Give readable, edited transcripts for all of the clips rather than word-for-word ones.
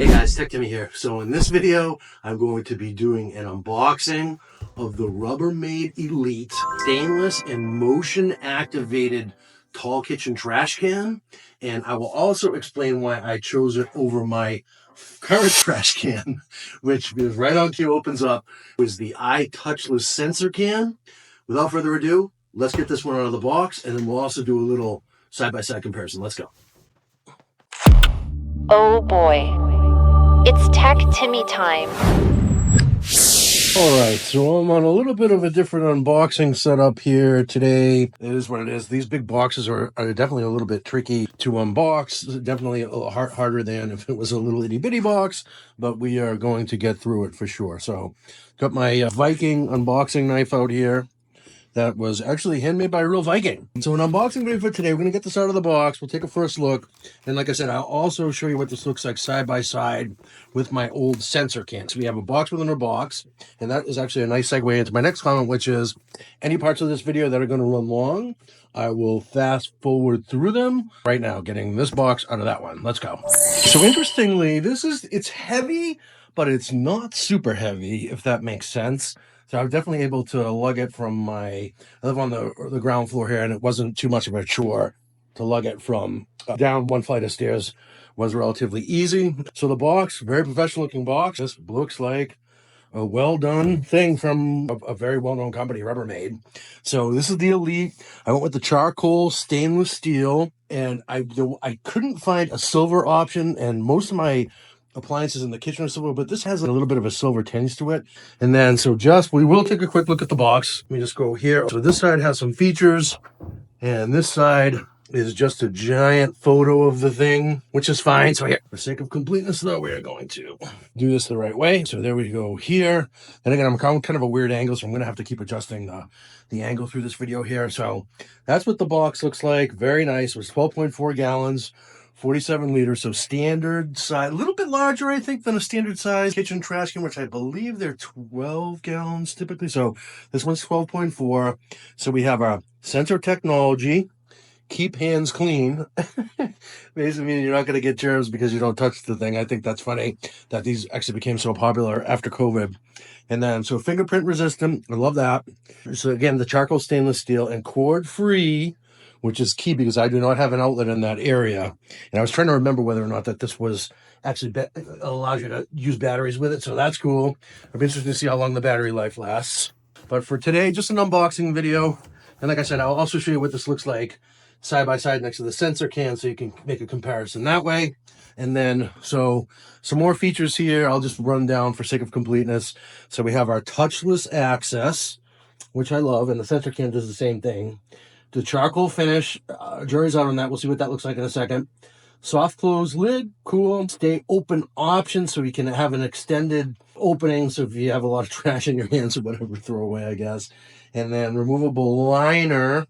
Hey guys, Tech Timmy here. So in this video, I'm going to be doing an unboxing of the Rubbermaid Elite stainless and motion activated tall kitchen trash can. And I will also explain why I chose it over my current trash can, which is right on cue, opens up, is the Touchless SensorCan. Without further ado, let's get this one out of the box, and then we'll also do a little side-by-side comparison. Let's go. Oh boy. It's Tech Timmy time. All right, so I'm on a little bit of a different unboxing setup here today. It is what it is. These big boxes are definitely a little bit tricky to unbox. Definitely a little harder than if it was a little itty bitty box, but we are going to get through it for sure. So got my Viking unboxing knife out here. That was actually handmade by a real Viking. So an unboxing video for today. We're going to get this out of the box. We'll take a first look. And like I said, I'll also show you what this looks like side by side with my old SensorCan. So we have a box within a box. And that is actually a nice segue into my next comment, which is any parts of this video that are going to run long, I will fast forward through them right now, getting this box out of that one. Let's go. So interestingly, it's heavy, but it's not super heavy, if that makes sense. So I was definitely able to lug it from I live on the ground floor here, and it wasn't too much of a chore to lug it from down one flight of stairs. Was relatively easy. So the box, very professional looking box. This looks like a well done thing from a very well known company, Rubbermaid. So this is the Elite. I went with the charcoal stainless steel, and I couldn't find a silver option, and most of my appliances in the kitchen are silver, but this has a little bit of a silver tinge to it. And then we will take a quick look at the box. Let me just go here. So this side has some features, and this side is just a giant photo of the thing, which is fine. So here, for the sake of completeness though, we are going to do this the right way. So there we go here. And again, I'm kind of a weird angle, so I'm going to have to keep adjusting the angle through this video here. So that's what the box looks like. Very nice. It was 12.4 gallons. 47 liters, so standard size, a little bit larger, I think, than a standard size kitchen trash can, which I believe they're 12 gallons typically. So this one's 12.4. So we have our sensor technology, keep hands clean. Basically meaning you're not going to get germs because you don't touch the thing. I think that's funny that these actually became so popular after COVID. And then, so fingerprint resistant, I love that. So again, the charcoal stainless steel and cord free, which is key because I do not have an outlet in that area. And I was trying to remember whether or not that this was actually allows you to use batteries with it. So that's cool. I'm interested to see how long the battery life lasts. But for today, just an unboxing video. And like I said, I'll also show you what this looks like side by side next to the SensorCan so you can make a comparison that way. And then, so some more features here. I'll just run down for sake of completeness. So we have our touchless access, which I love, and the SensorCan does the same thing. The charcoal finish, jury's out on that. We'll see what that looks like in a second. Soft close lid, cool. Stay open option, so you can have an extended opening. So if you have a lot of trash in your hands or whatever, throw away, I guess. And then removable liner.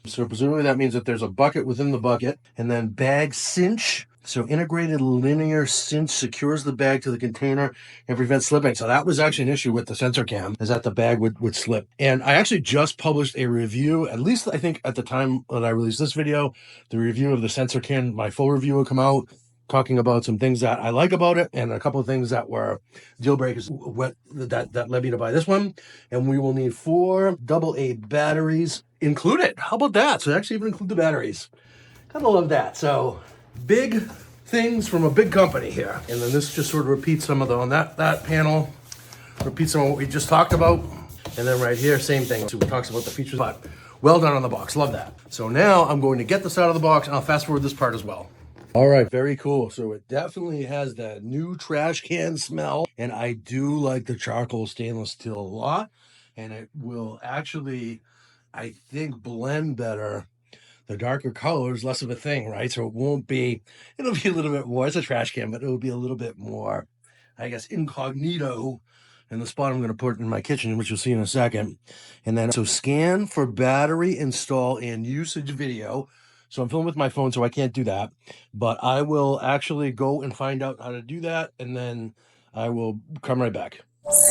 So presumably that means that there's a bucket within the bucket. And then bag cinch. So integrated linear cinch secures the bag to the container and prevents slipping. So that was actually an issue with the SensorCan, is that the bag would slip. And I actually just published a review, at least I think at the time that I released this video, the review of the SensorCan, my full review will come out, talking about some things that I like about it and a couple of things that were deal breakers that led me to buy this one. And we will need 4 AA batteries included. How about that? So they actually even include the batteries. Gotta love that. So big things from a big company here. And then this just sort of repeats some of on that panel, repeats some of what we just talked about. And then right here, same thing. So we talks about the features, but well done on the box. Love that. So now I'm going to get this out of the box and I'll fast forward this part as well. All right, very cool. So it definitely has that new trash can smell. And I do like the charcoal stainless steel a lot. And it will actually, I think, blend better. The darker colors, less of a thing, right? So it'll be a little bit more, it's a trash can, but it'll be a little bit more, I guess, incognito in the spot I'm going to put in my kitchen, which you'll see in a second. And then, so scan for battery install and usage video. So I'm filming with my phone, so I can't do that, but I will actually go and find out how to do that. And then I will come right back.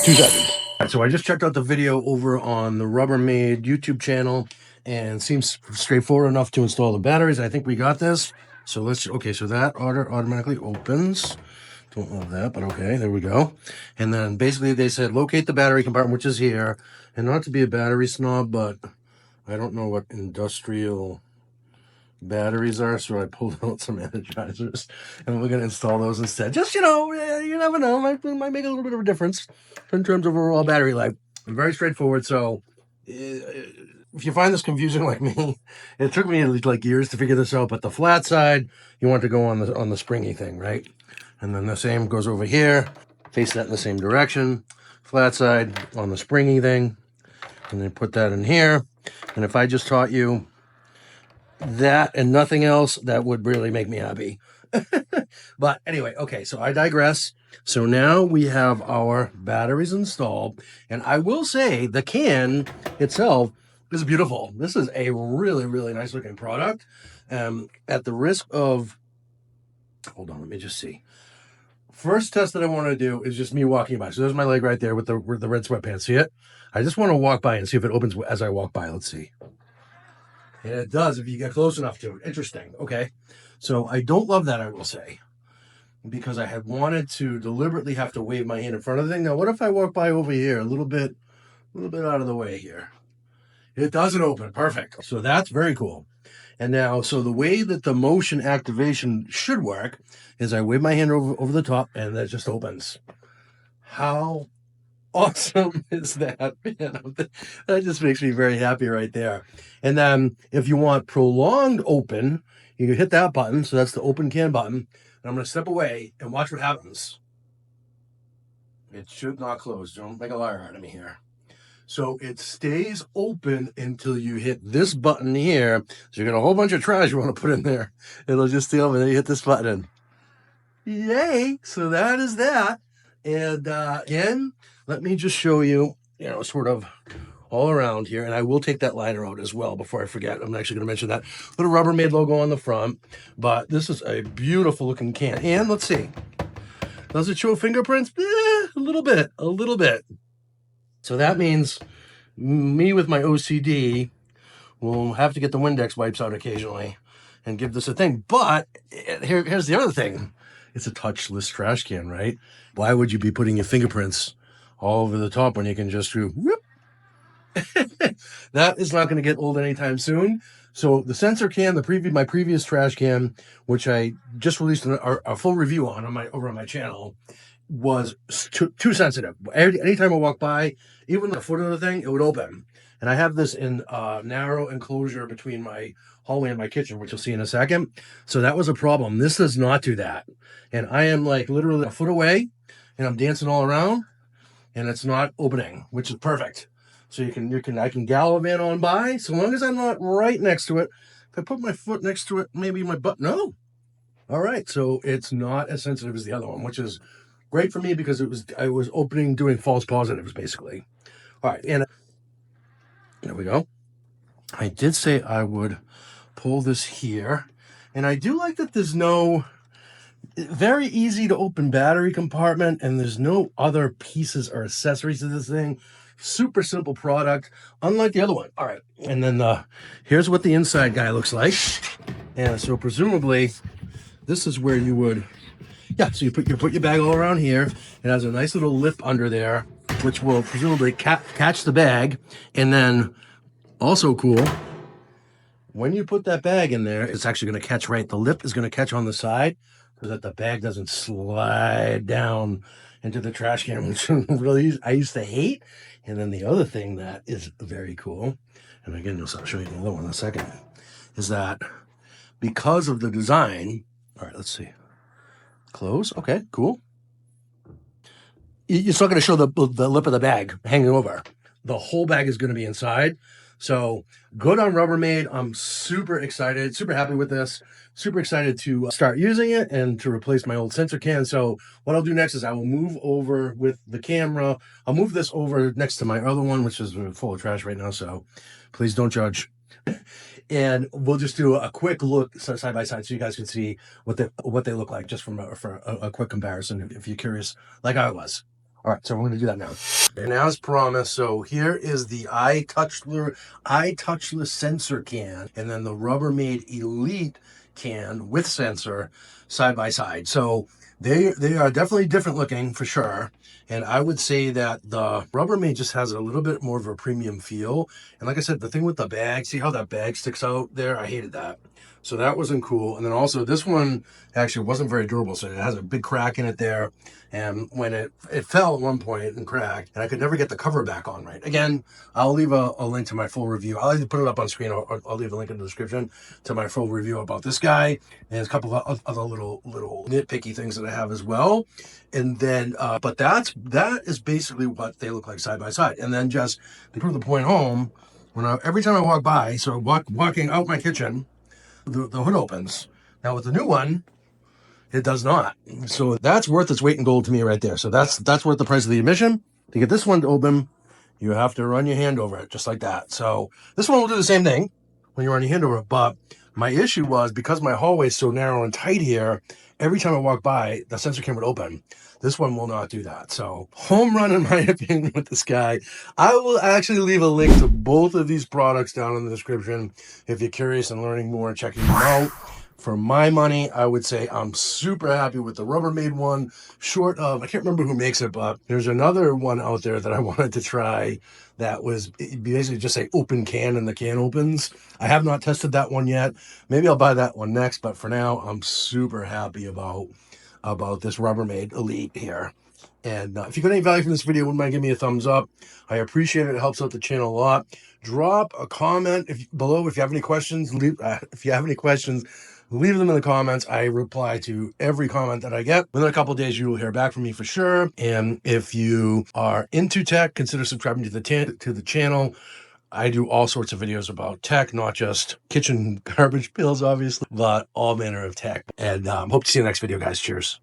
2 seconds. All right, so I just checked out the video over on the Rubbermaid YouTube channel, and seems straightforward enough to install the batteries. I think we got this. So so that order automatically opens. Don't love that, but okay, there we go. And then basically they said locate the battery compartment, which is here. And not to be a battery snob, but I don't know what industrial batteries are, so I pulled out some energizers and we're going to install those instead. Just, you never know, might make a little bit of a difference in terms of overall battery life. Very straightforward. So if you find this confusing like me, it took me like years to figure this out, but the flat side, you want to go on the springy thing, right? And then the same goes over here, face that in the same direction, flat side on the springy thing, and then put that in here. And if I just taught you that and nothing else, that would really make me happy. But anyway, okay, so I digress. So now we have our batteries installed, and I will say the can itself is beautiful. This is a really, really nice looking product. At the risk of, hold on, let me just see. First test that I want to do is just me walking by. So there's my leg right there with the red sweatpants. See it? I just want to walk by and see if it opens as I walk by. Let's see. And it does if you get close enough to it. Interesting. Okay. So I don't love that, I will say, because I had wanted to deliberately have to wave my hand in front of the thing. Now, what if I walk by over here a little bit out of the way here? It doesn't open. Perfect. So that's very cool. And now, so the way that the motion activation should work is I wave my hand over the top and that just opens. How awesome is that, man? That just makes me very happy right there. And then if you want prolonged open, you can hit that button. So that's the open can button. And I'm going to step away and watch what happens. It should not close. Don't make a liar out of me here. So it stays open until you hit this button here. So you got a whole bunch of trash you want to put in there. It'll just stay open. Then you hit this button. Yay! So that is that. And again, let me just show you, sort of all around here. And I will take that liner out as well before I forget. I'm actually going to mention that. Little Rubbermaid logo on the front. But this is a beautiful looking can. And let's see. Does it show fingerprints? A little bit. So that means me with my OCD will have to get the Windex wipes out occasionally and give this a thing. But here's the other thing. It's a touchless trash can, right? Why would you be putting your fingerprints all over the top when you can just do whoop? That is not going to get old anytime soon. So the SensorCan, my previous trash can, which I just released a full review on over on my channel, was too sensitive. Anytime I walk by, even the foot of the thing, it would open. And I have this in a narrow enclosure between my hallway and my kitchen, which you'll see in a second. So that was a problem. This does not do that. And I am like literally a foot away and I'm dancing all around and it's not opening, which is perfect. So I can gallivant on by, so long as I'm not right next to it. If I put my foot next to it, maybe my butt, no. All right, so it's not as sensitive as the other one, which is great for me because I was opening, doing false positives, basically. All right, and there we go. I did say I would pull this here, and I do like that there's no very easy to open battery compartment, and there's no other pieces or accessories to this thing. Super simple product, unlike the other one. All right, and then here's what the inside guy looks like. And so presumably, this is where you would, so you put your bag all around here. It has a nice little lip under there, which will presumably catch the bag. And then also cool, when you put that bag in there, it's actually going to catch right. The lip is going to catch on the side so that the bag doesn't slide down into the trash can, which really I used to hate. And then the other thing that is very cool, and again, I'll show you another one in a second, is that because of the design, all right, let's see. Close. Okay, cool. You're still going to show the lip of the bag hanging over. The whole bag is going to be inside. So good on Rubbermaid. I'm super excited, super happy with this. Super excited to start using it and to replace my old SensorCan. So what I'll do next is I will move over with the camera. I'll move this over next to my other one, which is full of trash right now. So please don't judge. And we'll just do a quick look side by side so you guys can see what they look like, just for a quick comparison if you're curious, like I was. All right, so we're going to do that now. And as promised, so here is the Touchless SensorCan, and then the Rubbermaid Elite can with sensor side by side. So They are definitely different looking for sure. And I would say that the Rubbermaid just has a little bit more of a premium feel. And like I said, the thing with the bag, see how that bag sticks out there? I hated that. So that wasn't cool. And then also this one actually wasn't very durable. So it has a big crack in it there. And when it fell at one point and cracked, and I could never get the cover back on right. Again, I'll leave a link to my full review. I'll either put it up on screen or I'll leave a link in the description to my full review about this guy. And there's a couple of other little nitpicky things that I have as well. And then, but that is basically what they look like side by side. And then just to prove the point home, every time I walk by, so walking out my kitchen, the hood opens. Now with the new one, it does not. So that's worth its weight in gold to me right there. So that's worth the price of the admission. To get this one to open, you have to run your hand over it just like that. So this one will do the same thing when you run your hand over it. But my issue was because my hallway is so narrow and tight here, every time I walk by, the SensorCan would open. This one will not do that. So home run in my opinion with this guy. I will actually leave a link to both of these products down in the description if you're curious and learning more and checking them out. For my money, I would say I'm super happy with the Rubbermaid one. Short of, I can't remember who makes it, but there's another one out there that I wanted to try that was basically just a open can and the can opens. I have not tested that one yet. Maybe I'll buy that one next, but for now, I'm super happy about this Rubbermaid Elite here. And if you got any value from this video, wouldn't mind giving me a thumbs up. I appreciate it. It helps out the channel a lot. Drop a comment below if you have any questions. Leave them in the comments. I reply to every comment that I get. Within a couple of days, you will hear back from me for sure. And if you are into tech, consider subscribing to the channel. I do all sorts of videos about tech, not just kitchen garbage bills, obviously, but all manner of tech. And hope to see you in the next video, guys. Cheers.